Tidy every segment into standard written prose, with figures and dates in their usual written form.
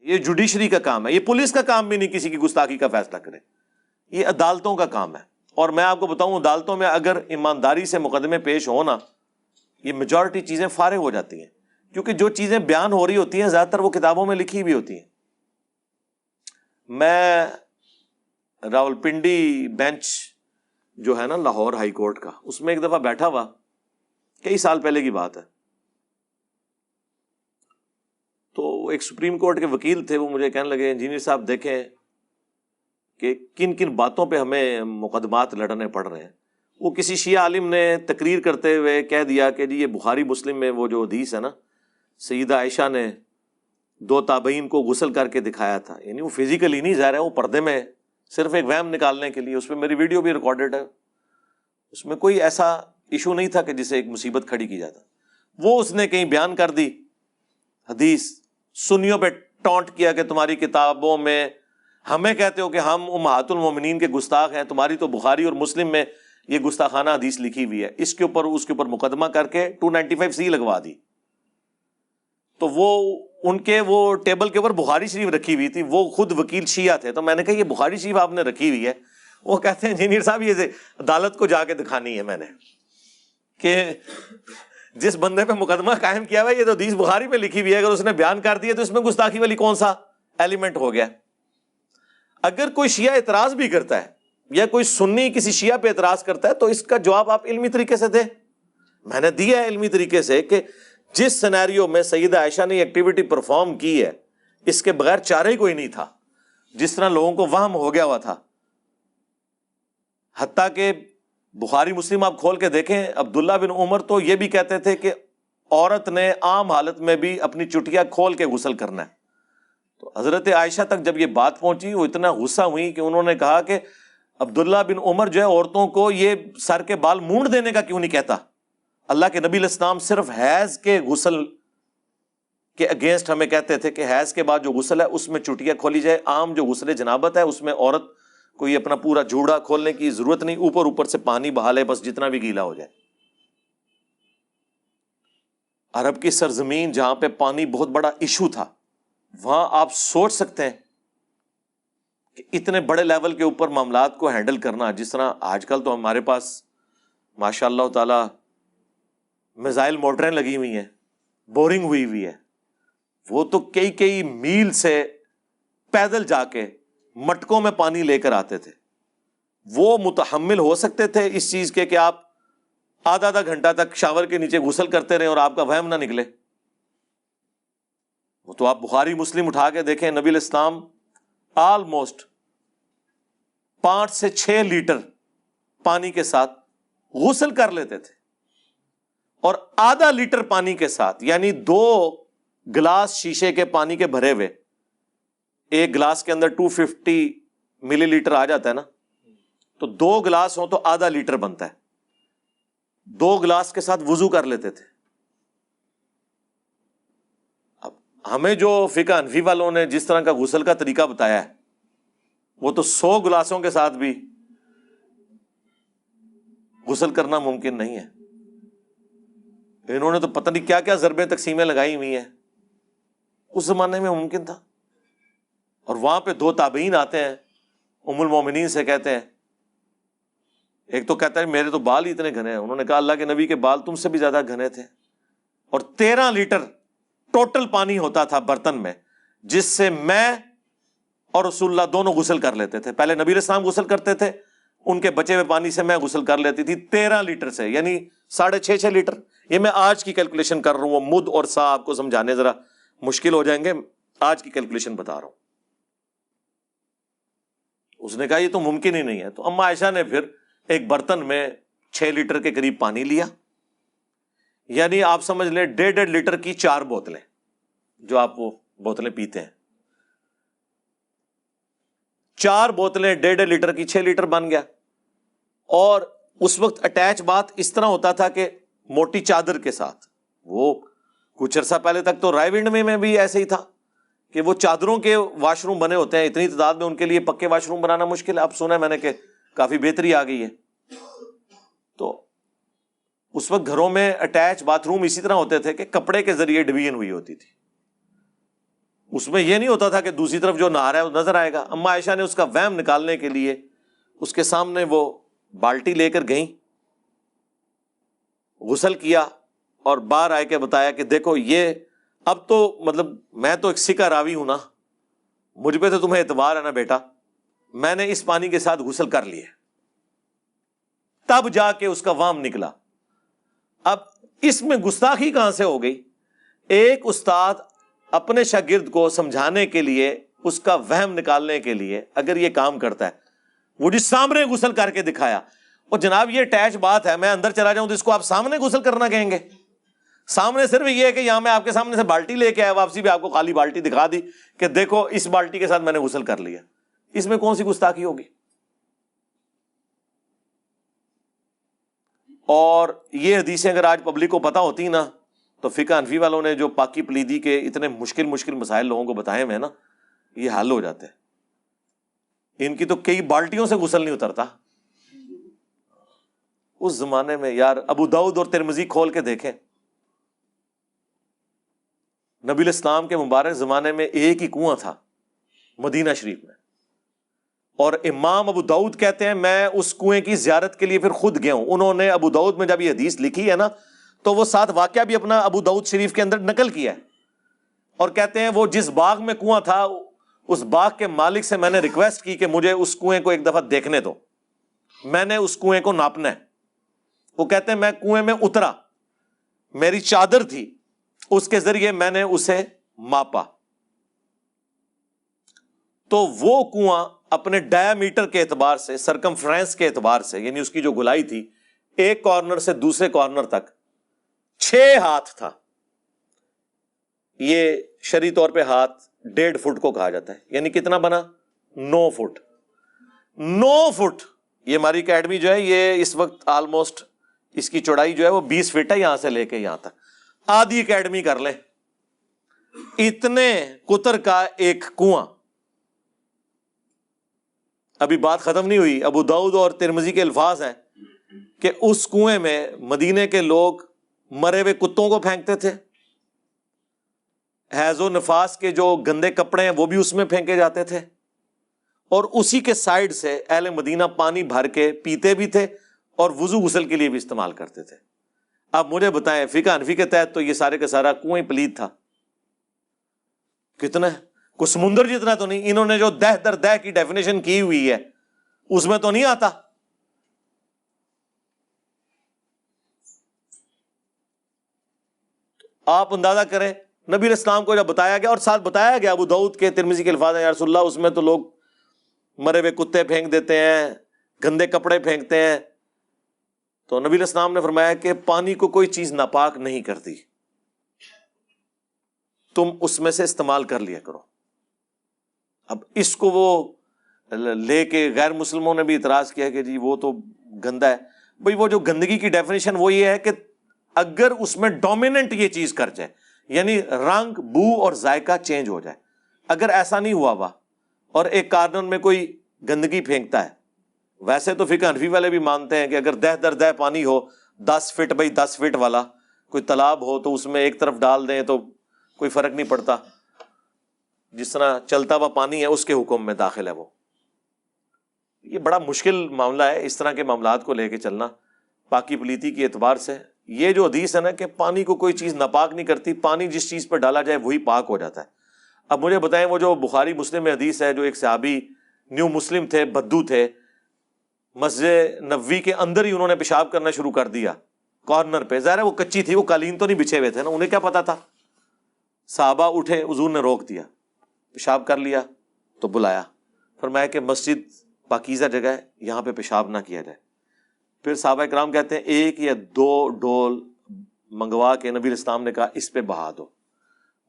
یہ جوڈیشری کا کام ہے، یہ پولیس کا کام بھی نہیں کسی کی گستاخی کا فیصلہ کرے، یہ عدالتوں کا کام ہے۔ اور میں آپ کو بتاؤں عدالتوں میں اگر ایمانداری سے مقدمے پیش ہونا، یہ میجورٹی چیزیں فارغ ہو جاتی ہیں، کیونکہ جو چیزیں بیان ہو رہی ہوتی ہیں زیادہ تر وہ کتابوں میں لکھی بھی ہوتی ہیں۔ میں راولپنڈی بینچ جو ہے نا لاہور ہائی کورٹ کا، اس میں ایک دفعہ بیٹھا ہوا، کئی سال پہلے کی بات ہے، تو ایک سپریم کورٹ کے وکیل تھے، وہ مجھے کہنے لگے انجینئر صاحب دیکھیں کہ کن کن باتوں پہ ہمیں مقدمات لڑنے پڑ رہے ہیں۔ وہ کسی شیعہ عالم نے تقریر کرتے ہوئے کہہ دیا کہ جی یہ بخاری مسلم میں وہ جو حدیث ہے نا، سیدہ عائشہ نے 2 تابعین کو غسل کر کے دکھایا تھا، یعنی وہ فزیکلی نہیں ظاہر ہے، وہ پردے میں صرف ایک وہم نکالنے کے لیے، اس پہ میری ویڈیو بھی ریکارڈڈ ہے، اس میں کوئی ایسا ایشو نہیں تھا کہ جسے ایک مصیبت کھڑی کی جاتا۔ وہ اس نے کہیں بیان کر دی حدیث، سنیوں پہ ٹونٹ کیا کہ تمہاری کتابوں میں ہمیں کہتے ہو کہ ہم امہات المومنین کے گستاخ ہیں، تمہاری تو بخاری اور مسلم میں یہ گستاخانہ حدیث لکھی ہوئی ہے، اس کے اوپر مقدمہ کر کے 295C لگوا دی۔ تو وہ ان کے وہ ٹیبل کے اوپر بخاری شریف رکھی ہوئی تھی، وہ خود وکیل شیعہ تھے، تو میں نے کہا یہ بخاری شریف آپ نے رکھی ہوئی ہے؟ وہ کہتے ہیں انجینئر صاحب یہ عدالت کو جا کے دکھانی ہے میں نے کہ جس بندے پہ مقدمہ قائم کیا ہوا ہے یہ تو حدیث بخاری میں لکھی ہوئی ہے، اگر اس نے بیان کر دیا تو اس میں گستاخی والی کون سا ایلیمنٹ ہو گیا؟ اگر کوئی شیعہ اعتراض بھی کرتا ہے یا کوئی سنی کسی شیعہ پہ اعتراض کرتا ہے تو اس کا جواب آپ علمی طریقے سے دیں۔ میں نے دیا ہے علمی طریقے سے کہ جس سینیریو میں سیدہ عائشہ نے ایکٹیویٹی پرفارم کی ہے، اس کے بغیر چارہ ہی کوئی نہیں تھا، جس طرح لوگوں کو وہم ہو گیا ہوا تھا۔ حتیٰ کہ بخاری مسلم آپ کھول کے دیکھیں، عبداللہ بن عمر تو یہ بھی کہتے تھے کہ عورت نے عام حالت میں بھی اپنی چٹیا کھول کے غسل کرنا ہے۔ تو حضرت عائشہ تک جب یہ بات پہنچی وہ اتنا غصہ ہوئی کہ انہوں نے کہا کہ عبداللہ بن عمر جو ہے عورتوں کو یہ سر کے بال مونڈ دینے کا کیوں نہیں کہتا؟ اللہ کے نبی علیہ السلام صرف حیض کے غسل کے اگینسٹ ہمیں کہتے تھے کہ حیض کے بعد جو غسل ہے اس میں چٹیا کھولی جائے، عام جو غسل جنابت ہے اس میں عورت کوئی اپنا پورا جوڑا کھولنے کی ضرورت نہیں، اوپر سے پانی بہا لے بس جتنا بھی گیلا ہو جائے۔ عرب کی سرزمین جہاں پہ پانی بہت بڑا ایشو تھا، وہاں آپ سوچ سکتے ہیں کہ اتنے بڑے لیول کے اوپر معاملات کو ہینڈل کرنا، جس طرح آج کل تو ہمارے پاس ماشاء اللہ تعالی میزائل موٹریں لگی ہوئی ہیں، بورنگ ہوئی ہے، وہ تو کئی میل سے پیدل جا کے مٹکوں میں پانی لے کر آتے تھے۔ وہ متحمل ہو سکتے تھے اس چیز کے کہ آپ آدھا گھنٹہ تک شاور کے نیچے غسل کرتے رہیں اور آپ کا وہم نہ نکلے؟ وہ تو آپ بخاری مسلم اٹھا کے دیکھیں، نبی علیہ السلام آلموسٹ 5 سے 6 لیٹر پانی کے ساتھ غسل کر لیتے تھے، اور آدھا لیٹر پانی کے ساتھ، یعنی 2 گلاس شیشے کے پانی کے بھرے ہوئے، ایک گلاس کے اندر 250 ملی لیٹر آ جاتا ہے نا، تو 2 گلاس ہوں تو آدھا لیٹر بنتا ہے، 2 گلاس کے ساتھ وضو کر لیتے تھے۔ اب ہمیں جو فقہ حنفی والوں نے جس طرح کا غسل کا طریقہ بتایا ہے، وہ تو 100 گلاسوں کے ساتھ بھی غسل کرنا ممکن نہیں ہے۔ انہوں نے تو پتہ نہیں کیا کیا ضربیں تقسیمیں لگائی ہوئی ہیں، اس زمانے میں ممکن تھا۔ اور وہاں پہ 2 تابعین آتے ہیں، ام المومنین سے کہتے ہیں، ایک تو کہتا ہے میرے تو بال ہی اتنے گھنے ہیں، انہوں نے کہا اللہ کے نبی کے بال تم سے بھی زیادہ گھنے تھے، اور 13 لیٹر ٹوٹل پانی ہوتا تھا برتن میں، جس سے میں اور رسول اللہ دونوں غسل کر لیتے تھے۔ پہلے نبی علیہ السلام غسل کرتے تھے، ان کے بچے ہوئے پانی سے میں غسل کر لیتی تھی 13 لیٹر سے، یعنی 6.5 لیٹر۔ یہ میں آج کی کیلکولیشن کر رہا ہوں، وہ مد اور سا آپ کو سمجھانے ذرا مشکل ہو جائیں گے، آج کی کیلکولیشن بتا رہا ہوں۔ اس نے کہا یہ تو ممکن ہی نہیں ہے، تو اما عائشہ نے پھر ایک برتن میں 6 لیٹر کے قریب پانی لیا، یعنی آپ سمجھ لیں 1.5 لیٹر کی 4 بوتلیں، جو آپ وہ بوتلیں پیتے ہیں، 4 بوتلیں 1.5 لیٹر کی 6 لیٹر بن گیا۔ اور اس وقت اٹیچ بات اس طرح ہوتا تھا کہ موٹی چادر کے ساتھ، وہ کچھ عرصہ پہلے تک تو رائے ونڈ میں بھی ایسے ہی تھا کہ وہ چادروں کے واش روم بنے ہوتے ہیں، اتنی تعداد میں ان کے لیے پکے واش روم بنانا مشکل ہے۔ اب سنا ہے میں نے کہ کافی بہتری آ گئی ہے۔ تو اس وقت گھروں میں اٹیچ باتھ روم اسی طرح ہوتے تھے کہ کپڑے کے ذریعے ڈویژن ہوئی ہوتی تھی، اس میں یہ نہیں ہوتا تھا کہ دوسری طرف جو نہا رہا ہے وہ نظر آئے گا. اما عائشہ نے اس کا وہم نکالنے کے لیے اس کے سامنے وہ بالٹی لے کر گئیں, غسل کیا اور باہر آئے کے بتایا کہ دیکھو یہ اب تو مطلب میں تو ایک سکہ راوی ہوں نا, مجھ پہ تو تمہیں اعتبار ہے نا بیٹا, میں نے اس پانی کے ساتھ غسل کر لیا. تب جا کے اس کا وام نکلا. اب اس میں گستاخی کہاں سے ہو گئی؟ ایک استاد اپنے شاگرد کو سمجھانے کے لیے, اس کا وہم نکالنے کے لیے اگر یہ کام کرتا ہے, وہ جس سامنے غسل کر کے دکھایا, اور جناب یہ اٹیچ بات ہے, میں اندر چلا جاؤں تو اس کو آپ سامنے غسل کرنا کہیں گے؟ سامنے صرف یہ ہے کہ یہاں میں آپ کے سامنے سے بالٹی لے کے آیا, واپسی بھی آپ کو خالی بالٹی دکھا دی کہ دیکھو اس بالٹی کے ساتھ میں نے غسل کر لیا. اس میں کون سی گستاخی ہوگی؟ اور یہ حدیثیں اگر آج پبلک کو پتہ ہوتی نا, تو فقہ حنفی والوں نے جو پاکی پلیدی کے اتنے مشکل مسائل لوگوں کو بتائے ہوئے ہیں نا, یہ حل ہو جاتے ہیں. ان کی تو کئی بالٹیوں سے غسل نہیں اترتا. اس زمانے میں یار ابو داؤد اور ترمذی کھول کے دیکھیں, نبی الاسلام کے مبارک زمانے میں ایک ہی کنواں تھا مدینہ شریف میں, اور امام ابو داؤد کہتے ہیں میں اس کنویں کی زیارت کے لیے پھر خود گیا ہوں. انہوں نے ابو داؤد میں جب یہ حدیث لکھی ہے نا, تو وہ ساتھ واقعہ بھی اپنا ابو داؤد شریف کے اندر نقل کیا ہے, اور کہتے ہیں وہ جس باغ میں کنواں تھا اس باغ کے مالک سے میں نے ریکویسٹ کی کہ مجھے اس کنویں کو ایک دفعہ دیکھنے دو, میں نے اس کنویں کو ناپنا ہے. وہ کہتے ہیں میں کنویں میں اترا, میری چادر تھی, اس کے ذریعے میں نے اسے ماپا, تو وہ کنواں اپنے ڈایا میٹر کے اعتبار سے, سرکمفرنس کے اعتبار سے, یعنی اس کی جو گلائی تھی ایک کارنر سے دوسرے کارنر تک 6 ہاتھ تھا. یہ شرعی طور پہ ہاتھ 1.5 فٹ کو کہا جاتا ہے, یعنی کتنا بنا؟ 9 فٹ. 9 فٹ. یہ ہماری اکیڈمی جو ہے یہ اس وقت آلموسٹ اس کی چوڑائی جو ہے وہ 20 فٹ ہے, یہاں سے لے کے یہاں تک آدھی اکیڈمی کر لیں. اتنے قطر کا ایک کنواں. ابھی بات ختم نہیں ہوئی. ابو داؤد اور ترمذی کے الفاظ ہیں کہ اس کنویں میں مدینے کے لوگ مرے ہوئے کتوں کو پھینکتے تھے, حیض و نفاس کے جو گندے کپڑے ہیں وہ بھی اس میں پھینکے جاتے تھے, اور اسی کے سائڈ سے اہل مدینہ پانی بھر کے پیتے بھی تھے اور وضو غسل کے لیے بھی استعمال کرتے تھے. اب مجھے بتائیں فقہ حنفی کے تحت تو یہ سارے کا سارا کنویں پلید تھا. کتنا ہے؟ کوئی سمندر جتنا تو نہیں. انہوں نے جو دہ در دہ کی ڈیفینیشن کی ہوئی ہے اس میں تو نہیں آتا. آپ اندازہ کریں نبی علیہ السلام کو جب بتایا گیا, اور ساتھ بتایا گیا ابو داؤد کے ترمذی کے الفاظ ہیں یا رسول اللہ, اس میں تو لوگ مرے ہوئے کتے پھینک دیتے ہیں, گندے کپڑے پھینکتے ہیں, تو نبی علیہ السلام نے فرمایا کہ پانی کو کوئی چیز ناپاک نہیں کرتی, تم اس میں سے استعمال کر لیا کرو. اب اس کو وہ لے کے غیر مسلموں نے بھی اعتراض کیا کہ جی وہ تو گندا ہے. بھئی وہ جو گندگی کی ڈیفینیشن وہ یہ ہے کہ اگر اس میں ڈومیننٹ یہ چیز کر جائے, یعنی رنگ, بو اور ذائقہ چینج ہو جائے. اگر ایسا نہیں ہوا ہوا اور ایک کارنر میں کوئی گندگی پھینکتا ہے, ویسے تو فقہ حنفی والے بھی مانتے ہیں کہ اگر دہ در دہ پانی ہو 10 فٹ بائی 10 فٹ والا کوئی تالاب ہو تو اس میں ایک طرف ڈال دیں تو کوئی فرق نہیں پڑتا, جس طرح چلتا ہوا پانی ہے اس کے حکم میں داخل ہے وہ. یہ بڑا مشکل معاملہ ہے اس طرح کے معاملات کو لے کے چلنا پاکی پلیتی کے اعتبار سے. یہ جو حدیث ہے نا کہ پانی کو کوئی چیز ناپاک نہیں کرتی, پانی جس چیز پر ڈالا جائے وہی پاک ہو جاتا ہے. اب مجھے بتائیں وہ جو بخاری مسلم میں حدیث ہے, جو ایک صحابی نیو مسلم تھے, بدو تھے, مسجد نبوی کے اندر ہی انہوں نے پیشاب کرنا شروع کر دیا کارنر پہ. ظاہر ہے وہ کچی تھی, وہ قالین تو نہیں بچھے ہوئے تھے نا, انہیں کیا پتا تھا. صحابہ اٹھے, حضور نے روک دیا, پیشاب کر لیا تو بلایا, فرمایا کہ مسجد پاکیزہ جگہ ہے, یہاں پہ پیشاب نہ کیا جائے. پھر صحابہ کرام کہتے ہیں 1 یا 2 ڈول منگوا کے نبی الاسلام نے کہا اس پہ بہا دو.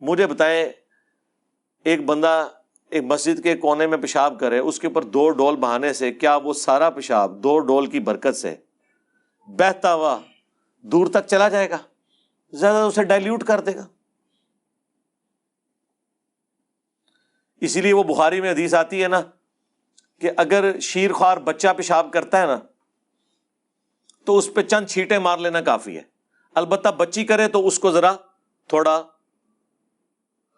مجھے بتائیں ایک بندہ ایک مسجد کے کونے میں پیشاب کرے, اس کے اوپر 2 ڈول بہانے سے کیا وہ سارا پیشاب 2 ڈول کی برکت سے بہتا ہوا دور تک چلا جائے گا؟ زیادہ اسے ڈائلیوٹ کر دے گا. اسی لیے وہ بخاری میں حدیث آتی ہے نا کہ اگر شیر خوار بچہ پیشاب کرتا ہے نا تو اس پہ چند چھینٹیں مار لینا کافی ہے. البتہ بچی کرے تو اس کو ذرا تھوڑا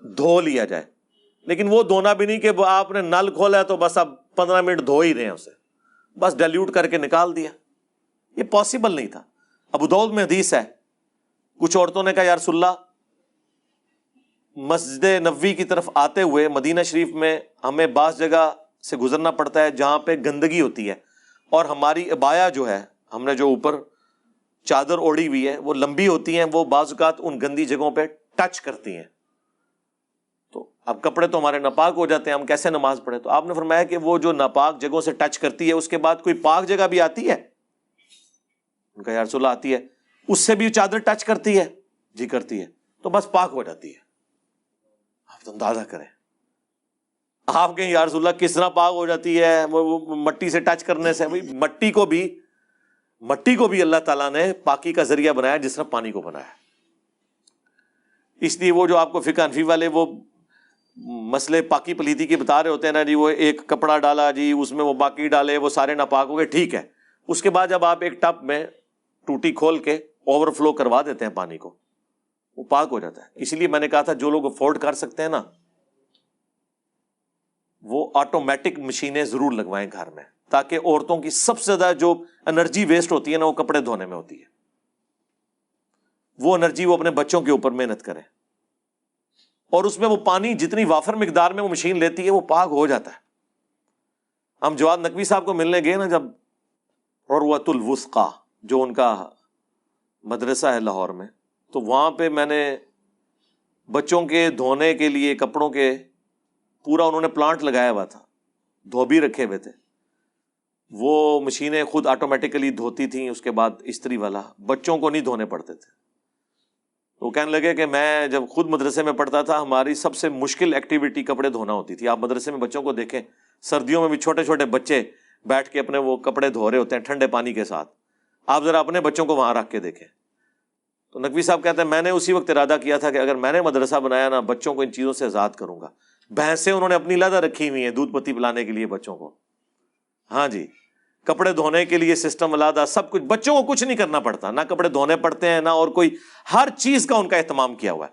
دھو لیا جائے, لیکن وہ دھونا بھی نہیں کہ آپ نے نل کھولا ہے تو بس اب 15 منٹ دھو ہی رہے ہیں اسے، بس ڈیلیوٹ کر کے نکال دیا. یہ پاسبل نہیں تھا. ابو داؤد میں حدیث ہے، کچھ عورتوں نے کہا یا رسول اللہ، مسجد نبوی کی طرف آتے ہوئے مدینہ شریف میں ہمیں بعض جگہ سے گزرنا پڑتا ہے جہاں پہ گندگی ہوتی ہے، اور ہماری عبایا جو ہے، ہم نے جو اوپر چادر اوڑھی ہوئی ہے وہ لمبی ہوتی ہیں، وہ بعض اوقات ان گندی جگہوں پہ ٹچ کرتی ہیں، تو اب کپڑے تو ہمارے ناپاک ہو جاتے ہیں، ہم کیسے نماز پڑھیں؟ تو آپ نے فرمایا کہ وہ جو ناپاک جگہوں سے ٹچ کرتی ہے اس کے بعد کوئی پاک جگہ بھی آتی ہے؟ ان کا یا رسول اللہ آتی ہے. اس سے بھی چادر ٹچ کرتی ہے؟ جی کرتی ہے. تو بس پاک ہو جاتی ہے. آپ تو اندازہ کریں، آپ کہیں یا رسول اللہ کس طرح پاک ہو جاتی ہے؟ وہ مٹی سے ٹچ کرنے سے. بھائی مٹی کو بھی اللہ تعالیٰ نے پاکی کا ذریعہ بنایا جس طرح پانی کو بنایا. اس لیے وہ جو آپ کو فقہ حنفی والے وہ مسئلے پاکی پلیتی کی بتا رہے ہوتے ہیں نا جی، وہ ایک کپڑا ڈالا جی اس میں وہ باقی ڈالے وہ سارے ناپاک ہو گئے، ٹھیک ہے. اس کے بعد جب آپ ایک ٹب میں ٹوٹی کھول کے اوور فلو کروا دیتے ہیں پانی کو، وہ پاک ہو جاتا ہے. اسی لیے میں نے کہا تھا جو لوگ افورڈ کر سکتے ہیں نا وہ آٹومیٹک مشینیں ضرور لگوائیں گھر میں، تاکہ عورتوں کی سب سے زیادہ جو انرجی ویسٹ ہوتی ہے نا وہ کپڑے دھونے میں ہوتی ہے، وہ انرجی وہ اپنے بچوں کے اوپر محنت کریں، اور اس میں وہ پانی جتنی وافر مقدار میں وہ مشین لیتی ہے وہ پاک ہو جاتا ہے. ہم جواد نقوی صاحب کو ملنے گئے نا جب، عروۃ الوثقی جو ان کا مدرسہ ہے لاہور میں، تو وہاں پہ میں نے بچوں کے دھونے کے لیے کپڑوں کے پورا انہوں نے پلانٹ لگایا ہوا تھا، دھوبی رکھے ہوئے تھے، وہ مشینیں خود آٹومیٹیکلی دھوتی تھیں. اس کے بعد استری والا، بچوں کو نہیں دھونے پڑتے تھے. وہ کہنے لگے کہ میں جب خود مدرسے میں پڑھتا تھا ہماری سب سے مشکل ایکٹیویٹی کپڑے دھونا ہوتی تھی. آپ مدرسے میں بچوں کو دیکھیں، سردیوں میں بھی چھوٹے چھوٹے بچے بیٹھ کے اپنے وہ کپڑے دھو رہے ہوتے ہیں ٹھنڈے پانی کے ساتھ. آپ ذرا اپنے بچوں کو وہاں رکھ کے دیکھیں. تو نقوی صاحب کہتے ہیں میں نے اسی وقت ارادہ کیا تھا کہ اگر میں نے مدرسہ بنایا نا بچوں کو ان چیزوں سے آزاد کروں گا. بھینسیں انہوں نے اپنی علیحدہ رکھی ہوئی ہیں دودھ پتی پلانے کے لیے بچوں کو، ہاں جی، کپڑے دھونے کے لیے سسٹم علیحدہ، سب کچھ. بچوں کو کچھ نہیں کرنا پڑتا، نہ کپڑے دھونے پڑتے ہیں نہ اور کوئی، ہر چیز کا ان کا اہتمام کیا ہوا ہے.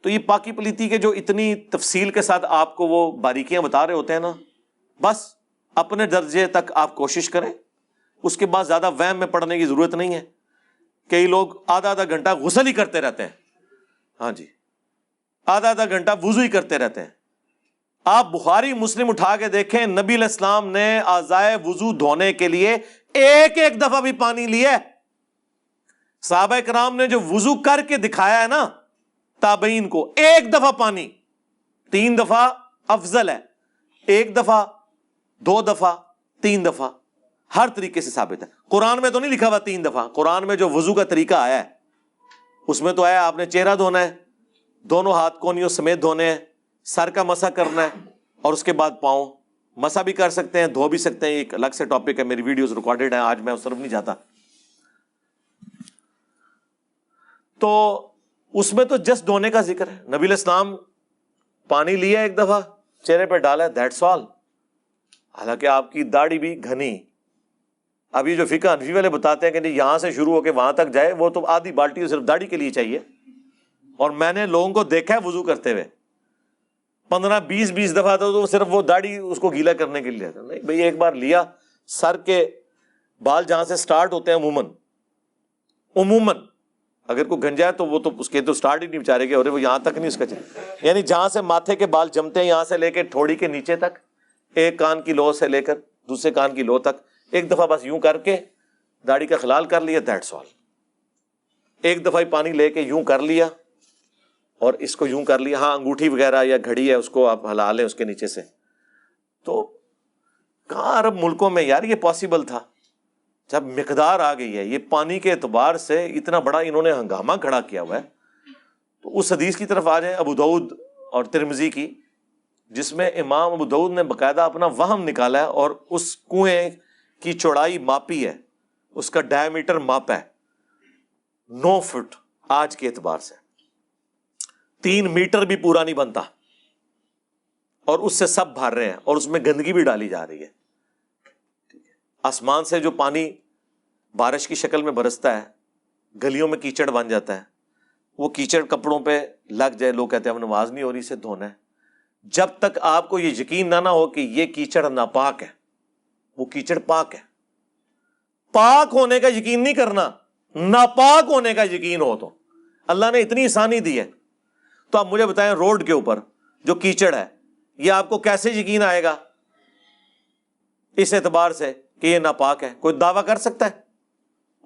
تو یہ پاکی پلیتی کے جو اتنی تفصیل کے ساتھ آپ کو وہ باریکیاں بتا رہے ہوتے ہیں نا، بس اپنے درجے تک آپ کوشش کریں. اس کے بعد زیادہ وہم میں پڑنے کی ضرورت نہیں ہے. کئی لوگ آدھا آدھا گھنٹہ غسل ہی کرتے رہتے ہیں، ہاں جی، آدھا آدھا گھنٹہ وضو ہی کرتے رہتے ہیں. آپ بخاری مسلم اٹھا کے دیکھیں، نبی علیہ السلام نے اعضائے وضو دھونے کے لیے ایک ایک دفعہ بھی پانی لیا. صحابہ کرام نے جو وضو کر کے دکھایا ہے نا تابعین کو، ایک دفعہ پانی، 3 دفعہ افضل ہے، 1 دفعہ 2 دفعہ 3 دفعہ ہر طریقے سے ثابت ہے. قرآن میں تو نہیں لکھا ہوا 3 دفعہ، قرآن میں جو وضو کا طریقہ آیا ہے اس میں تو آیا آپ نے چہرہ دھونا ہے، دونوں ہاتھ کونیوں سمیت دھونے ہیں، سر کا مسح کرنا ہے، اور اس کے بعد پاؤں. مسح بھی کر سکتے ہیں، دھو بھی سکتے ہیں، ایک الگ سے ٹاپک ہے، میری ویڈیوز ریکارڈڈ ہیں، آج میں اس طرف نہیں جاتا. تو اس میں تو جسٹ دھونے کا ذکر ہے. نبی علیہ السلام پانی لیا 1 دفعہ، چہرے پہ ڈالا، دیٹس آل. حالانکہ آپ کی داڑھی بھی گھنی. ابھی جو فقہ حنفی والے بتاتے ہیں کہ نہیں یہاں سے شروع ہو کے وہاں تک جائے، وہ تو آدھی بالٹی صرف داڑھی کے لیے چاہیے. اور میں نے لوگوں کو دیکھا ہے وضو کرتے ہوئے 15-20 دفعہ تو صرف وہ داڑھی اس کو گیلا کرنے کے لیے. نہیں بھئی، ایک بار لیا، سر کے بال جہاں سے سٹارٹ ہوتے ہیں عموماً اگر کوئی گنجا ہے تو وہ تو اس کے تو سٹارٹ ہی نہیں بیچارے گے، اور وہ یہاں تک نہیں اس کا یعنی جہاں سے ماتھے کے بال جمتے ہیں یہاں سے لے کے ٹھوڑی کے نیچے تک، ایک کان کی لو سے لے کر دوسرے کان کی لو تک، ایک دفعہ بس یوں کر کے داڑھی کا خلال کر لیا، دیٹس آل. 1 دفعہ ہی پانی لے کے یوں کر لیا اور اس کو یوں کر لیا. ہاں انگوٹھی وغیرہ یا گھڑی ہے اس کو آپ ہلا لیں اس کے نیچے سے. تو کہاں عرب ملکوں میں یار یہ پاسبل تھا؟ جب مقدار آ گئی ہے، یہ پانی کے اعتبار سے اتنا بڑا انہوں نے ہنگامہ کھڑا کیا ہوا ہے. تو اس حدیث کی طرف آ جائیں ابو داؤد اور ترمذی کی، جس میں امام ابو داؤد نے باقاعدہ اپنا وہم نکالا ہے اور اس کنویں کی چوڑائی ماپی ہے، اس کا ڈائیمیٹر ماپا ہے 9 فٹ آج کے اعتبار سے. 3 میٹر بھی پورا نہیں بنتا، اور اس سے سب بھر رہے ہیں، اور اس میں گندگی بھی ڈالی جا رہی ہے. آسمان سے جو پانی بارش کی شکل میں برستا ہے، گلیوں میں کیچڑ بن جاتا ہے، وہ کیچڑ کپڑوں پہ لگ جائے، لوگ کہتے ہیں اب نماز نہیں ہو رہی، اسے دھونا ہے. جب تک آپ کو یہ یقین نہ ہو کہ یہ کیچڑ ناپاک ہے، وہ کیچڑ پاک ہے. پاک ہونے کا یقین نہیں کرنا، ناپاک ہونے کا یقین ہو. تو اللہ نے اتنی آسانی دی ہے. تو آپ مجھے بتائیں روڈ کے اوپر جو کیچڑ ہے یہ آپ کو کیسے یقین آئے گا اس اعتبار سے کہ یہ ناپاک ہے؟ کوئی دعویٰ کر سکتا ہے؟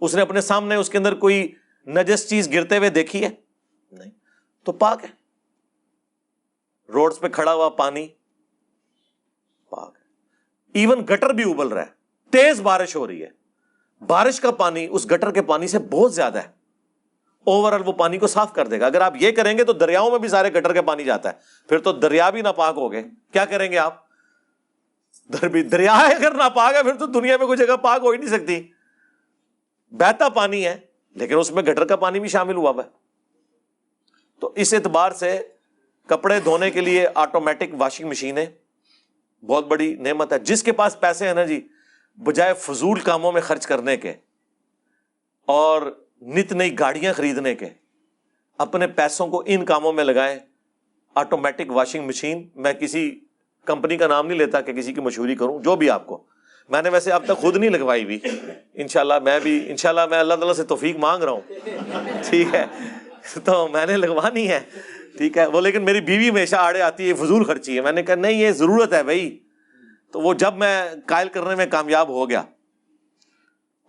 اس نے اپنے سامنے اس کے اندر کوئی نجس چیز گرتے ہوئے دیکھی ہے؟ نہیں. تو پاک ہے. روڈز پہ کھڑا ہوا پانی پاک ہے. ایون گٹر بھی ابل رہا ہے، تیز بارش ہو رہی ہے، بارش کا پانی اس گٹر کے پانی سے بہت زیادہ ہے، اوورآل وہ پانی کو صاف کر دے گا. اگر آپ یہ کریں گے تو دریاؤں میں بھی سارے گٹر کے پانی جاتا ہے، پھر تو دریا بھی ناپاک ہو گئے. کیا کریں گے آپ؟ دریا اگر ناپاک ہے پھر تو دنیا میں کوئی جگہ پاک ہو ہی نہیں سکتی. بہتا پانی ہے لیکن اس میں گٹر کا پانی بھی شامل ہوا ہے. تو اس اعتبار سے کپڑے دھونے کے لیے آٹومیٹک واشنگ مشینیں بہت بڑی نعمت ہے. جس کے پاس پیسے ہیں نا جی، بجائے فضول کاموں میں خرچ کرنے کے اور نت نئی گاڑیاں خریدنے کے، اپنے پیسوں کو ان کاموں میں لگائیں. آٹومیٹک واشنگ مشین، میں کسی کمپنی کا نام نہیں لیتا کہ کسی کی مشہوری کروں، جو بھی آپ کو، میں نے ویسے اب تک خود نہیں لگوائی ہوئی. انشاءاللہ میں اللہ تعالیٰ سے توفیق مانگ رہا ہوں، ٹھیک ہے، تو میں نے لگوانی ہے، ٹھیک ہے. وہ لیکن میری بیوی ہمیشہ آڑے آتی ہے فضول خرچی ہے. میں نے کہا نہیں یہ ضرورت ہے بھائی. تو وہ جب میں قائل کرنے میں کامیاب ہو گیا.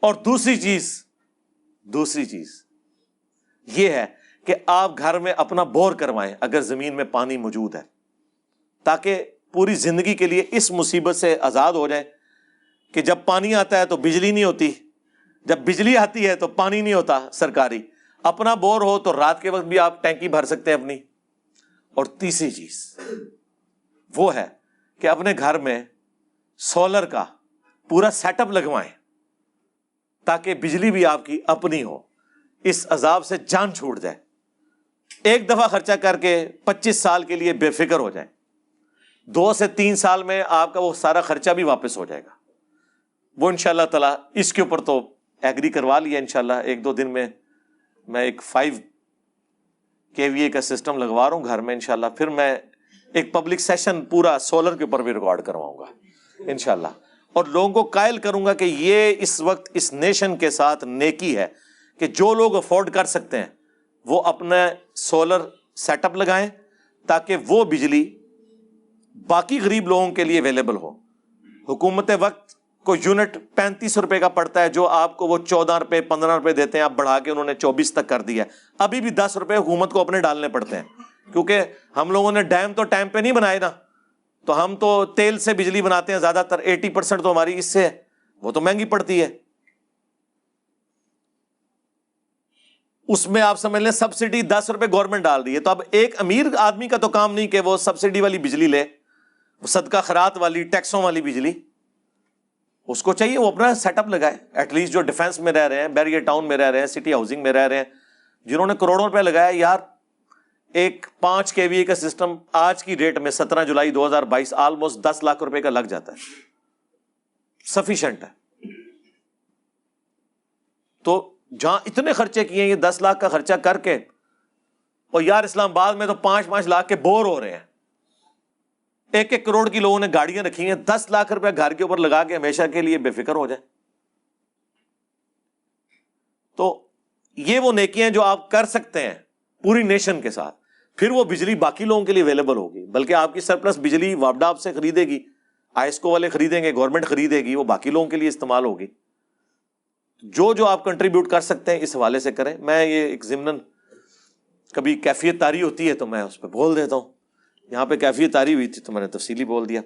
اور دوسری چیز یہ ہے کہ آپ گھر میں اپنا بور کروائیں اگر زمین میں پانی موجود ہے، تاکہ پوری زندگی کے لیے اس مصیبت سے آزاد ہو جائیں کہ جب پانی آتا ہے تو بجلی نہیں ہوتی، جب بجلی آتی ہے تو پانی نہیں ہوتا سرکاری. اپنا بور ہو تو رات کے وقت بھی آپ ٹینکی بھر سکتے ہیں اپنی. اور تیسری چیز وہ ہے کہ اپنے گھر میں سولر کا پورا سیٹ اپ لگوائیں تاکہ بجلی بھی آپ کی اپنی ہو، اس عذاب سے جان چھوٹ جائے. ایک دفعہ خرچہ کر کے 25 سال کے لیے بے فکر ہو جائیں. 2 سے 3 سال میں آپ کا وہ سارا خرچہ بھی واپس ہو جائے گا. وہ انشاءاللہ تعالیٰ اس کے اوپر تو ایگری کروا لیا انشاءاللہ. 1-2 دن میں ایک 5 KVA کا سسٹم لگوا رہا ہوں گھر میں انشاءاللہ. پھر میں ایک پبلک سیشن پورا سولر کے اوپر بھی ریکارڈ کرواؤں گا انشاءاللہ، اور لوگوں کو قائل کروں گا کہ یہ اس وقت اس نیشن کے ساتھ نیکی ہے کہ جو لوگ افورڈ کر سکتے ہیں وہ اپنا سولر سیٹ اپ لگائیں تاکہ وہ بجلی باقی غریب لوگوں کے لیے اویلیبل ہو. حکومت وقت کو یونٹ 35 روپے کا پڑتا ہے، جو آپ کو وہ 14 روپے 15 روپے دیتے ہیں، اب بڑھا کے انہوں نے 24 تک کر دیا ہے. ابھی بھی 10 روپے حکومت کو اپنے ڈالنے پڑتے ہیں، کیونکہ ہم لوگوں نے ڈیم تو ٹائم پہ نہیں بنائے نا. تو ہم تو تیل سے بجلی بناتے ہیں زیادہ تر، 80% تو ہماری اس سے ہے، وہ تو مہنگی پڑتی ہے. اس میں آپ سمجھ لیں سبسڈی 10 روپے گورنمنٹ ڈال رہی ہے. تو اب ایک امیر آدمی کا تو کام نہیں کہ وہ سبسڈی والی بجلی لے، صدقہ خیرات والی ٹیکسوں والی بجلی. اس کو چاہیے وہ اپنا سیٹ اپ لگائے. ایٹ لیسٹ جو ڈیفینس میں رہ رہے ہیں، بیریئر ٹاؤن میں رہ رہے ہیں، سٹی ہاؤسنگ میں رہ رہے ہیں، جنہوں نے کروڑوں روپے لگایا، یار ایک 5 KVA کا سسٹم آج کی ڈیٹ میں 17 جولائی 2022 آلموسٹ 10 لاکھ روپے کا لگ جاتا ہے. سفیشینٹ ہے. تو جہاں اتنے خرچے کیے ہیں، یہ 10 لاکھ کا خرچہ کر کے، اور یار اسلام آباد میں تو 5-5 لاکھ کے بور ہو رہے ہیں. 1-1 کروڑ کی لوگوں نے گاڑیاں رکھی ہیں، 10 لاکھ روپے گھر کے اوپر لگا کے ہمیشہ کے لیے بے فکر ہو جائے. تو یہ وہ نیکیاں جو آپ کر سکتے ہیں پوری نیشن کے ساتھ. پھر وہ بجلی باقی لوگوں کے لیے اویلیبل ہوگی، بلکہ آپ کی سرپلس بجلی وابڈا آپ سے خریدے گی، آئسکو والے خریدیں گے، گورنمنٹ خریدے گی، وہ باقی لوگوں کے لیے استعمال ہوگی. جو آپ کنٹریبیوٹ کر سکتے ہیں اس حوالے سے کریں. میں یہ ایک ضمناً کبھی کیفیت طاری ہوتی ہے تو میں اس پہ بول دیتا ہوں. یہاں پہ کیفیت طاری ہوئی تھی تو میں نے تفصیلی بول دیا.